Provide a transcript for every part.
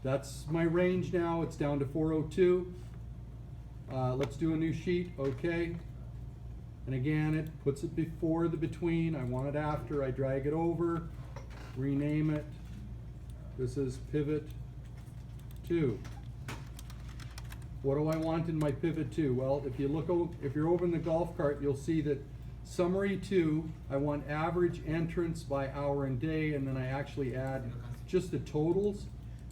That's my range now. It's down to 402. Let's do a new sheet. Okay. And again, it puts it before the between. I want it after. I drag it over, rename it. This is pivot 2. What do I want in my pivot 2? Well, if you're over in the golf cart, you'll see that summary 2, I want average entrance by hour and day, and then I actually add just the totals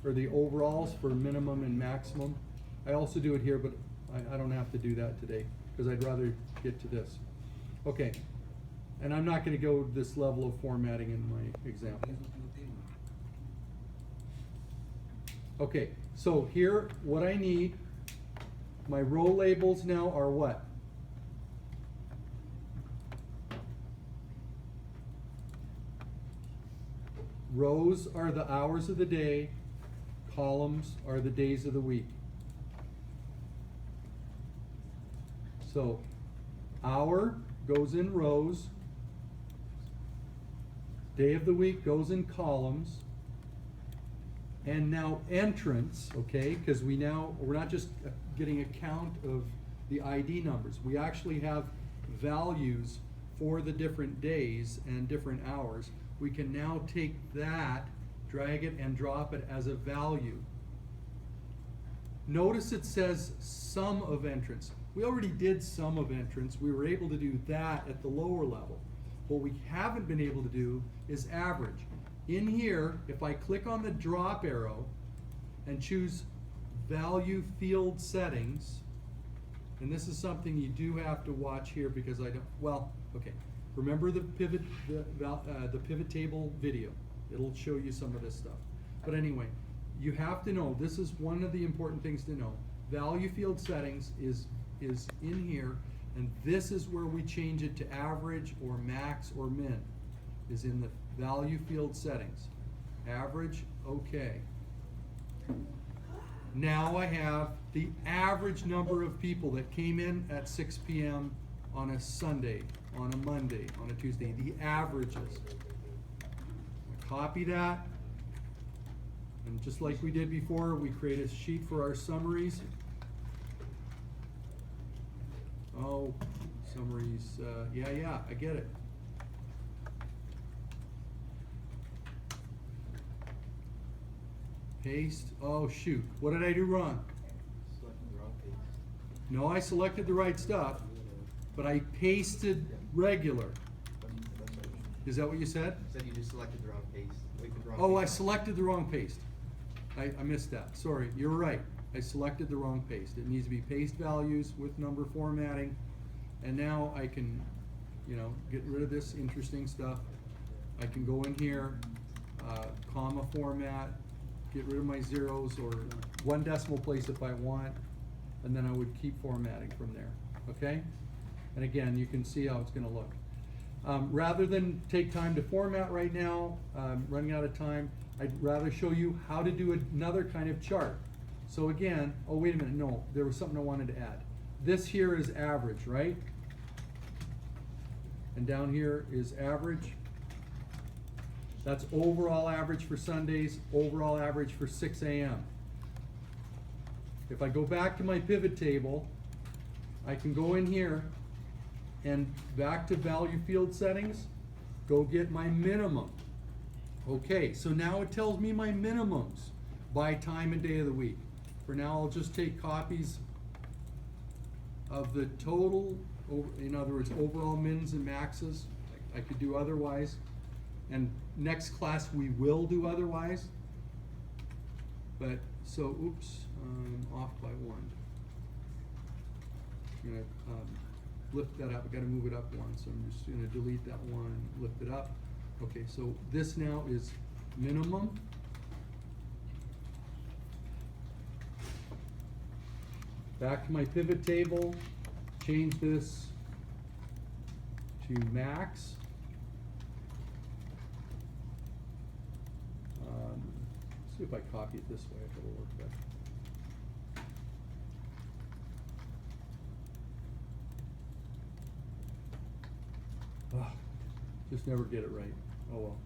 or the overalls for minimum and maximum. I also do it here, but I don't have to do that today because I'd rather get to this. Okay, and I'm not going to go this level of formatting in my example. Okay, so here, what I need, my row labels now are what? Rows are the hours of the day, columns are the days of the week. So, hour goes in rows, day of the week goes in columns, and now entrance, okay, because we're not just getting a count of the ID numbers. We actually have values for the different days and different hours. We can now take that, drag it, and drop it as a value. Notice it says sum of entrance. We already did sum of entrance. We were able to do that at the lower level. What we haven't been able to do is average. In here, if I click on the drop arrow and choose value field settings, and this is something you do have to watch here because I don't, well, okay. Remember the pivot table video. It'll show you some of this stuff. But anyway, you have to know, this is one of the important things to know. Value field settings is in here, and this is where we change it to average or max or min, is in the value field settings. Average, okay. Now I have the average number of people that came in at 6 p.m. on a Sunday, on a Monday, on a Tuesday, the averages. Copy that, and just like we did before, we create a sheet for our summaries. Oh, summaries, yeah, I get it. Paste, oh shoot, what did I do wrong? Selected the wrong paste. No, I selected the right stuff, but I pasted regular. Is that what you said? You said you just selected the wrong paste. Oh, I selected the wrong paste. I missed that. Sorry, you're right. I selected the wrong paste. It needs to be paste values with number formatting. And now I can, get rid of this interesting stuff. I can go in here, comma format, get rid of my zeros or one decimal place if I want, and then I would keep formatting from there, okay? And again, you can see how it's gonna look. Rather than take time to format right now, running out of time, I'd rather show you how to do another kind of chart. So again, oh wait a minute, no, there was something I wanted to add. This here is average, right? And down here is average. That's overall average for Sundays, overall average for 6 a.m. If I go back to my pivot table, I can go in here and back to value field settings, go get my minimum. Okay, so now it tells me my minimums by time and day of the week. For now, I'll just take copies of the total, in other words, overall mins and maxes. I could do otherwise. And next class we will do otherwise. But, so, oops, off by 1. I'm gonna lift that up, I gotta move it up 1, so I'm just gonna delete that 1, lift it up. Okay, so this now is minimum. Back to my pivot table, change this to max. See if I copy it this way, if it'll work better. Just never get it right. Oh well.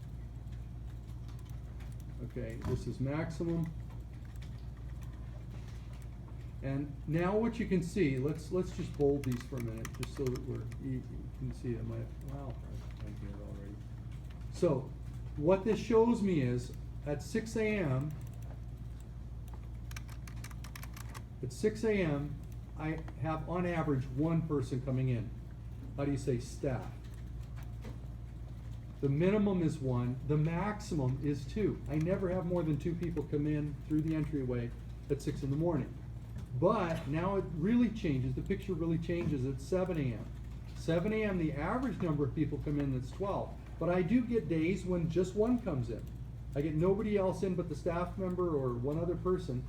Okay, this is maximum. And now what you can see, let's just bold these for a minute, just so that you can see it. Wow, I'm here already. So, what this shows me is, at 6 a.m., I have on average one person coming in. How do you say staff? The minimum is one, the maximum is two. I never have more than two people come in through the entryway at 6 in the morning. But now it really changes, the picture really changes at 7 a.m. 7 a.m. the average number of people come in, that's 12. But I do get days when just one comes in. I get nobody else in but the staff member or one other person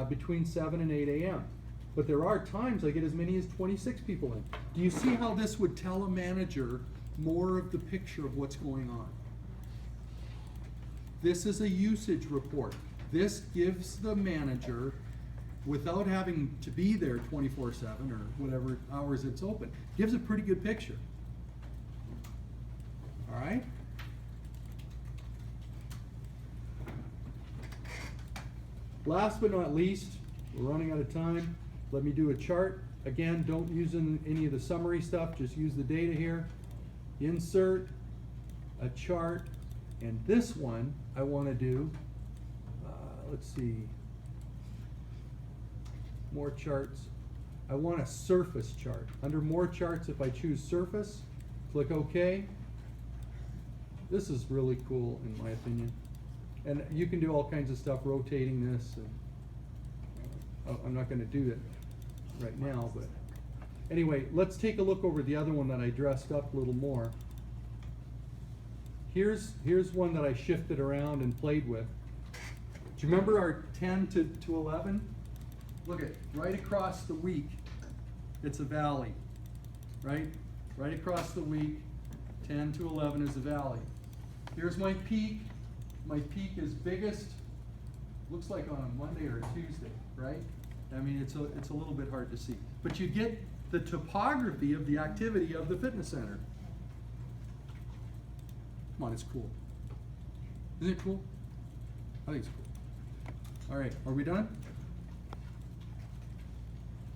between 7 and 8 a.m. But there are times I get as many as 26 people in. Do you see how this would tell a manager more of the picture of what's going on? This is a usage report. This gives the manager, without having to be there 24/7 or whatever hours it's open, gives a pretty good picture. All right? Last but not least, we're running out of time. Let me do a chart. Again, don't use any of the summary stuff, just use the data here. Insert a chart, and this one I want to do, let's see, more charts. I want a surface chart. Under more charts, if I choose surface, click OK. This is really cool in my opinion. And you can do all kinds of stuff, rotating this, and I'm not going to do it right now, but anyway, let's take a look over the other one that I dressed up a little more. Here's one that I shifted around and played with. Do you remember our 10 to 11? Look at right across the week, it's a valley, right? Right across the week, 10 to 11 is a valley. Here's my peak. My peak is biggest, looks like on a Monday or a Tuesday, right? I mean, it's a little bit hard to see. But you get the topography of the activity of the fitness center. Come on, it's cool. Isn't it cool? I think it's cool. All right, are we done?